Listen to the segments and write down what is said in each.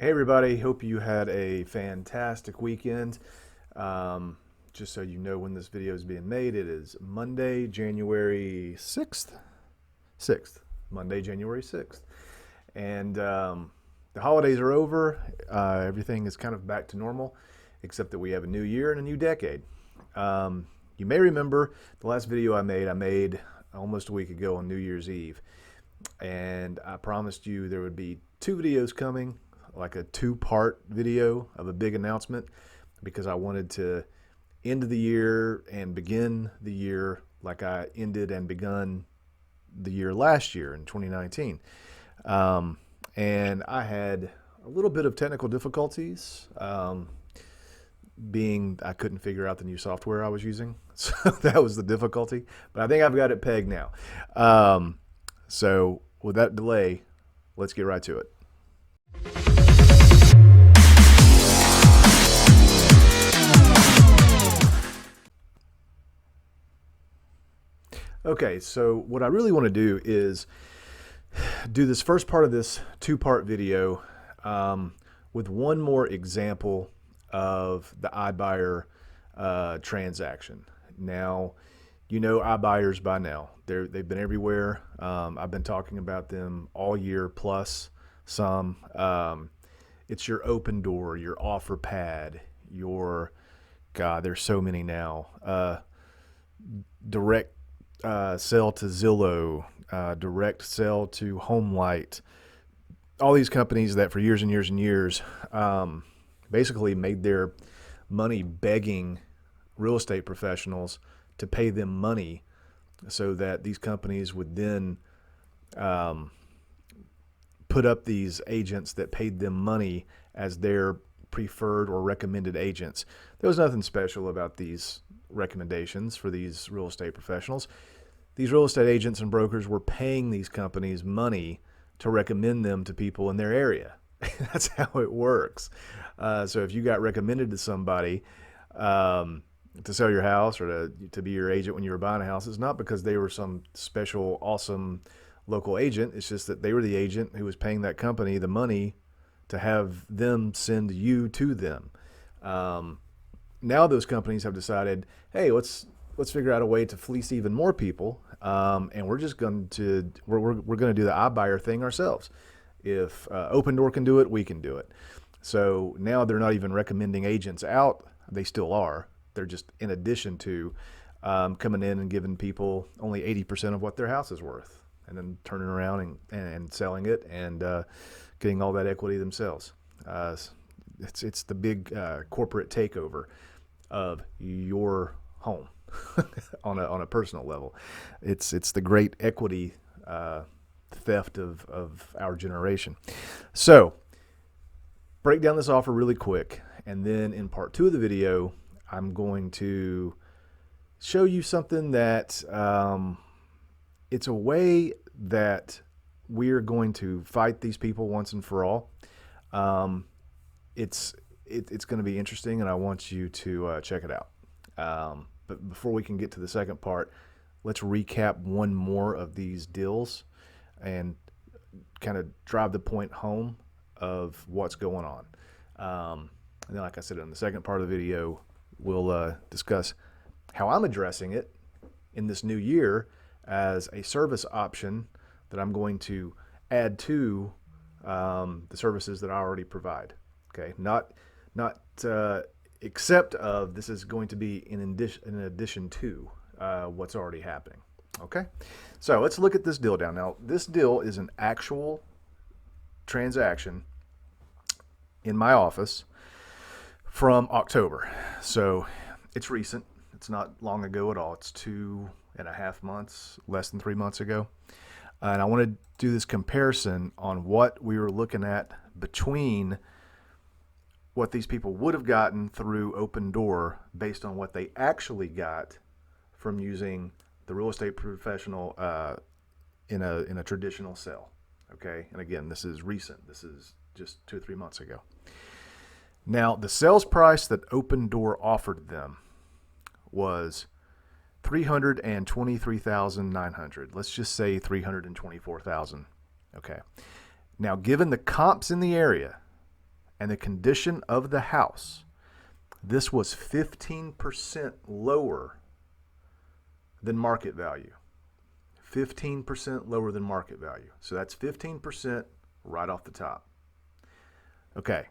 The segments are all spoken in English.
Hey everybody, hope you had a fantastic weekend. Just so you know when this video is being made, it is Monday, January 6th. 6th. Monday, January 6th. And the holidays are over. Everything is kind of back to normal, except that we have a new year and a new decade. You may remember the last video I made almost a week ago on New Year's Eve. And I promised you there would be two videos coming, like a two-part video of a big announcement, because I wanted to end the year and begin the year like I ended and begun the year last year in 2019. And I had a little bit of technical difficulties, being I couldn't figure out the new software I was using. So that was the difficulty, but I think I've got it pegged now. So with that delay, let's get right to it. Okay, so what I really want to do is do this first part of this two-part video with one more example of the iBuyer transaction. Now, you know iBuyers by now. They've been everywhere. I've been talking about them all year plus some. It's your Open Door, your OfferPad, your, God, there's so many now. Direct sell to Zillow, direct sell to HomeLight. All these companies that for years and years and years basically made their money begging real estate professionals to pay them money so that these companies would then put up these agents that paid them money as their preferred or recommended agents. There was nothing special about these recommendations for these real estate professionals. These real estate agents and brokers were paying these companies money to recommend them to people in their area. That's how it works. So if you got recommended to somebody to sell your house or to be your agent when you were buying a house, it's not because they were some special, awesome local agent. It's just that they were the agent who was paying that company the money to have them send you to them. Now those companies have decided, hey, let's figure out a way to fleece even more people, and we're just going to we're going to do the iBuyer thing ourselves. If Open Door can do it, we can do it. So now they're not even recommending agents out. They still are. They're just in addition to coming in and giving people only 80% of what their house is worth, and then turning around and selling it and getting all that equity themselves. It's the big corporate takeover of your home on a personal level. It's the great equity theft of our generation. So break down this offer really quick, and then in part two of the video, I'm going to show you something that it's a way that we're going to fight these people once and for all. It's going to be interesting, and I want you to check it out. But before we can get to the second part, let's recap one more of these deals and kind of drive the point home of what's going on. And then, like I said, in the second part of the video, we'll discuss how I'm addressing it in this new year as a service option that I'm going to add to the services that I already provide. Okay, not except of, this is going to be in addition to what's already happening. Okay, so let's look at this deal down. Now, this deal is an actual transaction in my office from October. So it's recent. It's not long ago at all. It's 2.5 months, less than 3 months ago. And I want to do this comparison on what we were looking at between what these people would have gotten through Open Door based on what they actually got from using the real estate professional in a traditional sale. Okay, and again, this is recent. This is just 2 or 3 months ago. Now, the sales price that Open Door offered them was $323,900. Let's just say $324,000. Okay. Now, given the comps in the area, and the condition of the house, this was 15% lower than market value. 15% lower than market value. So that's 15% right off the top. Okay.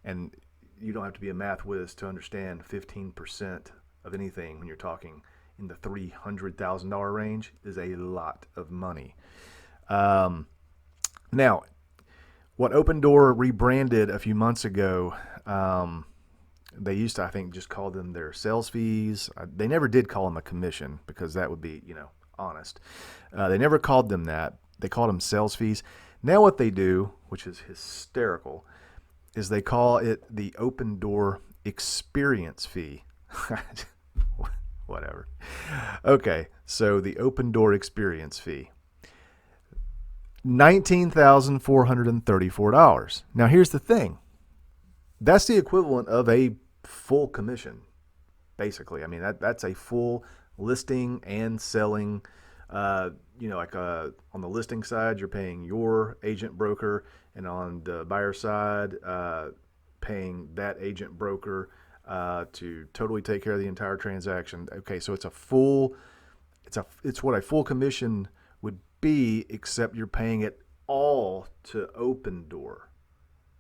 And you don't have to be a math whiz to understand 15% of anything when you're talking in the $300,000 range is a lot of money. Now, what Open Door rebranded a few months ago, they used to, I think, just call them their sales fees. They never did call them a commission because that would be, honest. They never called them that. They called them sales fees. Now what they do, which is hysterical, is they call it the Open Door experience fee. Whatever. Okay, so the Open Door experience fee. $19,434. Now here's the thing. That's the equivalent of a full commission, basically. I mean, that's a full listing and selling. On the listing side, you're paying your agent broker, and on the buyer side, paying that agent broker to totally take care of the entire transaction. Okay, so it's what a full commission would be, except you're paying it all to Open Door.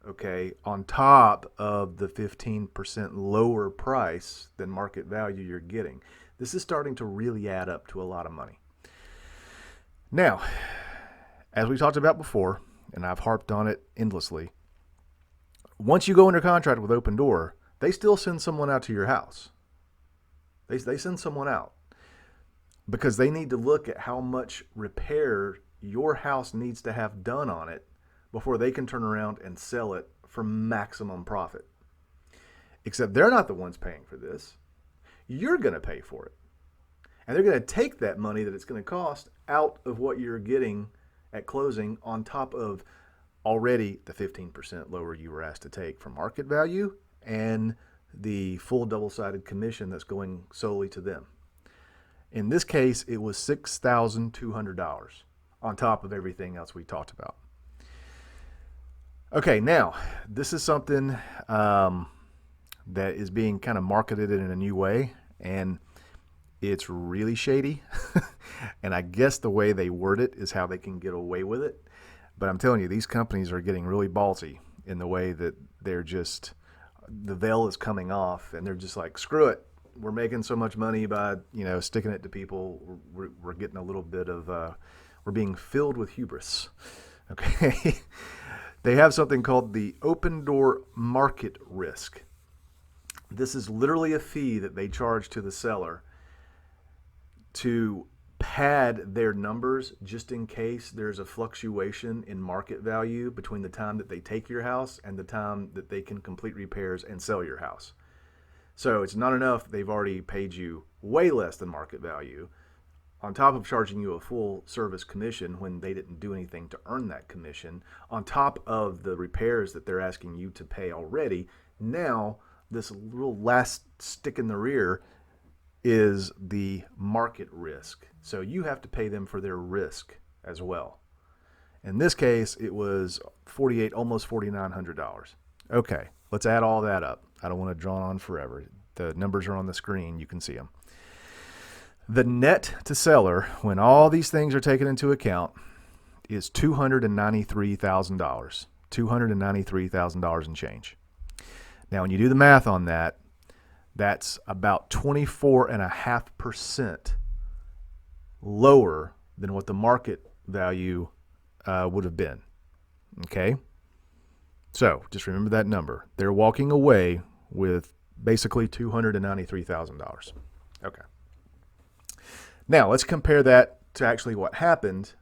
Okay, on top of the 15% lower price than market value you're getting. This is starting to really add up to a lot of money. Now, as we talked about before, and I've harped on it endlessly, once you go under contract with Open Door, they still send someone out to your house. They send someone out because they need to look at how much repair your house needs to have done on it before they can turn around and sell it for maximum profit. Except they're not the ones paying for this. You're going to pay for it. And they're going to take that money that it's going to cost out of what you're getting at closing on top of already the 15% lower you were asked to take from market value and the full double-sided commission that's going solely to them. In this case, it was $6,200 on top of everything else we talked about. Okay, now, this is something that is being kind of marketed in a new way, and it's really shady. And I guess the way they word it is how they can get away with it. But I'm telling you, these companies are getting really ballsy in the way that they're just, the veil is coming off, and they're just like, screw it. We're making so much money by, sticking it to people. We're getting a little bit of, we're being filled with hubris. Okay. They have something called the Open Door market risk. This is literally a fee that they charge to the seller to pad their numbers just in case there's a fluctuation in market value between the time that they take your house and the time that they can complete repairs and sell your house. So it's not enough they've already paid you way less than market value, on top of charging you a full service commission when they didn't do anything to earn that commission, on top of the repairs that they're asking you to pay already. Now, this little last stick in the rear is the market risk. So you have to pay them for their risk as well. In this case, it was almost $4,900. Okay, let's add all that up. I don't want to draw on forever. The numbers are on the screen. You can see them. The net to seller, when all these things are taken into account, is $293,000. $293,000 and change. Now, when you do the math on that, that's about 24.5% lower than what the market value would have been. Okay? So, just remember that number. They're walking away with basically $293,000. Okay. Now, let's compare that to actually what happened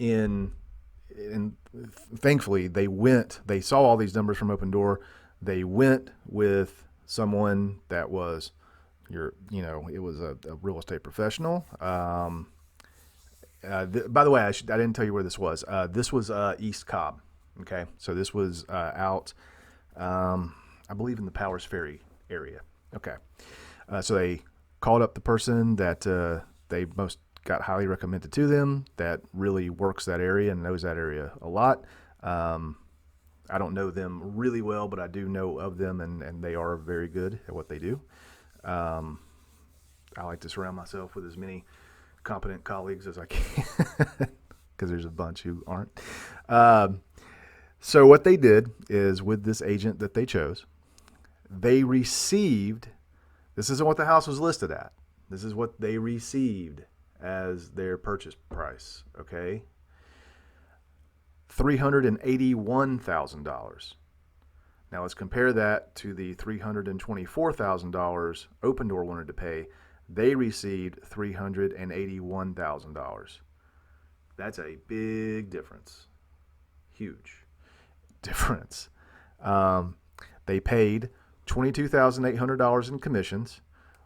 and thankfully, they saw all these numbers from Open Door. They went with someone that was it was a real estate professional. By the way, I didn't tell you where this was. This was East Cobb. Okay, so this was out, I believe, in the Powers Ferry area. Okay, so they called up the person that they most got highly recommended to them, that really works that area and knows that area a lot. I don't know them really well, but I do know of them, and they are very good at what they do. Um, I like to surround myself with as many competent colleagues as I can because there's a bunch who aren't. Um, so what they did is with this agent that they chose, they received, this isn't what the house was listed at. This is what they received as their purchase price, okay? $381,000. Now let's compare that to the $324,000 Open Door wanted to pay. They received $381,000. That's a big difference. Huge difference. They paid $22,800 in commissions.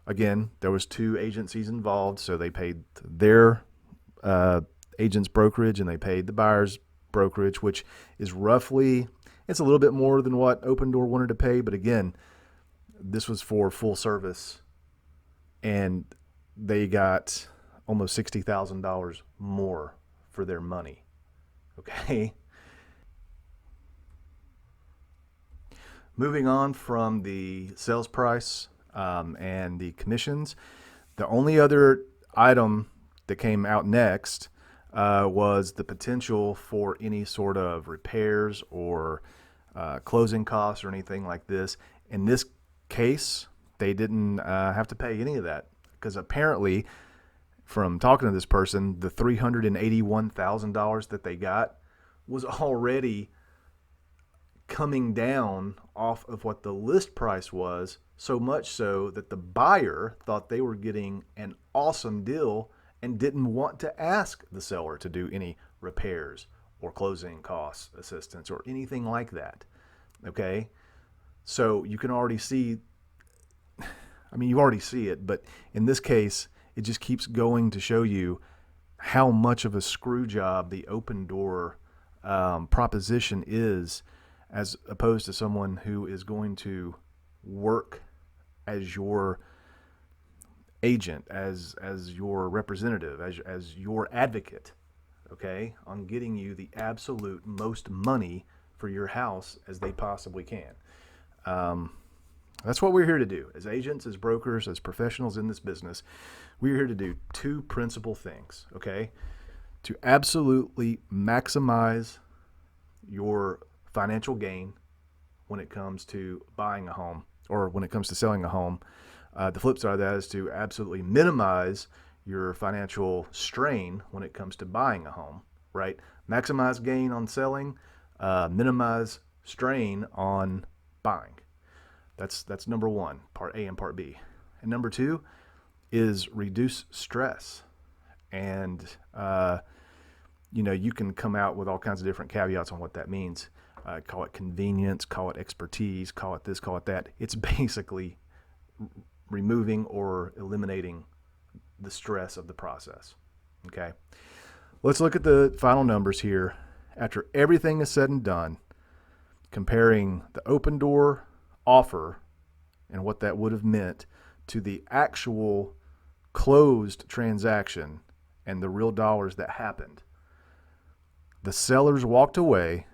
Again, there was 2 agencies involved, so they paid their agent's brokerage and they paid the buyer's brokerage, which is roughly, it's a little bit more than what Open Door wanted to pay, but again, this was for full service, and they got almost $60,000 more for their money. Okay. Moving on from the sales price and the commissions, the only other item that came out next was the potential for any sort of repairs or closing costs or anything like this. In this case, they didn't have to pay any of that because apparently, from talking to this person, the $381,000 that they got was already coming down off of what the list price was, so much so that the buyer thought they were getting an awesome deal and didn't want to ask the seller to do any repairs or closing costs assistance or anything like that. Okay? So you can already see, I mean, you already see it, but in this case, it just keeps going to show you how much of a screw job the Open Door proposition is, as opposed to someone who is going to work as your agent, as your representative, as your advocate, okay, on getting you the absolute most money for your house as they possibly can. That's what we're here to do. As agents, as brokers, as professionals in this business, we're here to do 2 principal things, okay? To absolutely maximize your financial gain when it comes to buying a home or when it comes to selling a home. The flip side of that is to absolutely minimize your financial strain when it comes to buying a home, right? Maximize gain on selling, minimize strain on buying. That's number 1, part A and part B. And number 2 is reduce stress. And, you can come out with all kinds of different caveats on what that means. Call it convenience, call it expertise, call it this, call it that. It's basically removing or eliminating the stress of the process. Okay. Let's look at the final numbers here. After everything is said and done, comparing the Open Door offer and what that would have meant to the actual closed transaction and the real dollars that happened, the sellers walked away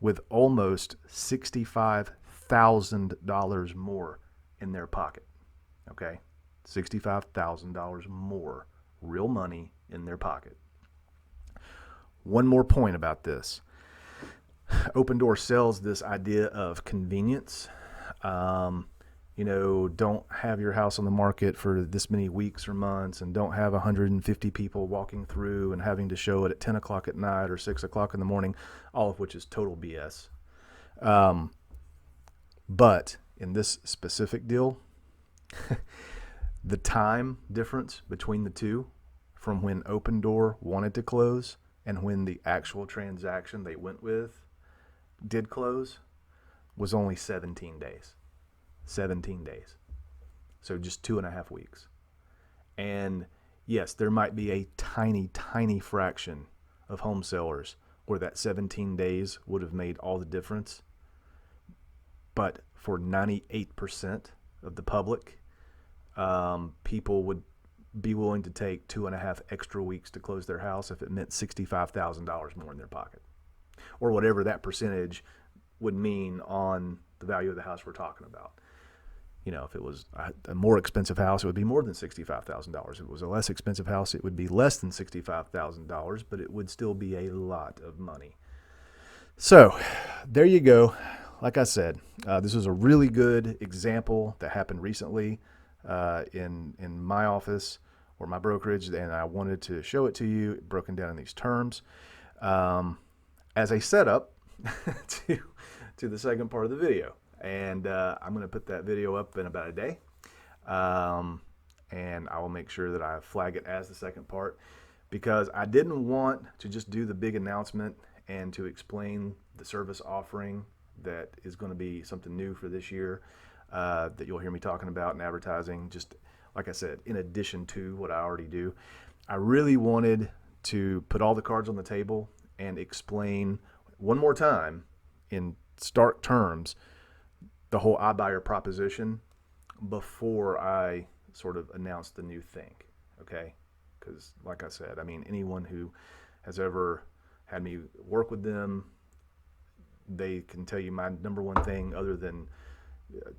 with almost $65,000 more in their pocket. Okay? $65,000 more real money in their pocket. One more point about this. Open Door sells this idea of convenience. Don't have your house on the market for this many weeks or months, and don't have 150 people walking through and having to show it at 10 o'clock at night or 6 o'clock in the morning, all of which is total BS. But in this specific deal, the time difference between the two, from when Open Door wanted to close and when the actual transaction they went with did close, was only 17 days. 17 days. So just 2.5 weeks. And yes, there might be a tiny, tiny fraction of home sellers where that 17 days would have made all the difference. But for 98% of the public, people would be willing to take 2.5 extra weeks to close their house if it meant $65,000 more in their pocket, or whatever that percentage would mean on the value of the house we're talking about. You know, if it was a more expensive house, it would be more than $65,000. If it was a less expensive house, it would be less than $65,000, but it would still be a lot of money. So there you go. Like I said, this was a really good example that happened recently in my office or my brokerage, and I wanted to show it to you broken down in these terms as a setup to the second part of the video. And I'm going to put that video up in about a day, and I will make sure that I flag it as the second part, because I didn't want to just do the big announcement and to explain the service offering that is going to be something new for this year that you'll hear me talking about in advertising. Just like I said, in addition to what I already do, I really wanted to put all the cards on the table and explain one more time in stark terms the whole iBuyer proposition before I sort of announce the new thing, okay? Because like I said, I mean, anyone who has ever had me work with them, they can tell you my number one thing other than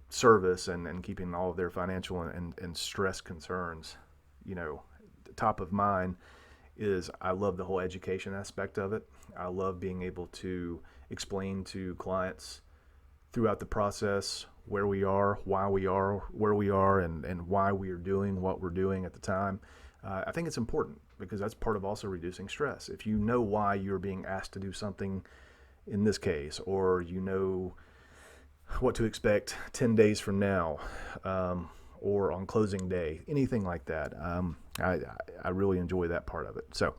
service and keeping all of their financial and stress concerns, you know, top of mind is I love the whole education aspect of it. I love being able to explain to clients throughout the process where we are, why we are where we are, and why we are doing what we're doing at the time. I think it's important because that's part of also reducing stress. If you know why you're being asked to do something in this case, or you know what to expect 10 days from now, or on closing day, anything like that, I really enjoy that part of it. So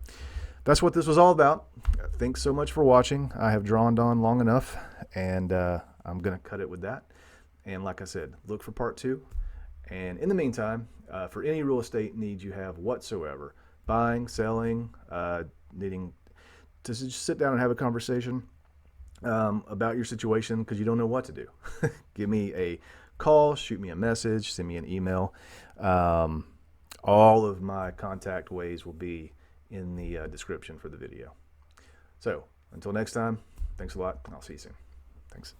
that's what this was all about. Thanks so much for watching. I have drawn on long enough, and I'm going to cut it with that. And like I said, look for part 2. And in the meantime, for any real estate needs you have whatsoever, buying, selling, needing to just sit down and have a conversation about your situation because you don't know what to do, give me a call, shoot me a message, send me an email. All of my contact ways will be in the description for the video. So until next time, thanks a lot. I'll see you soon. Thanks.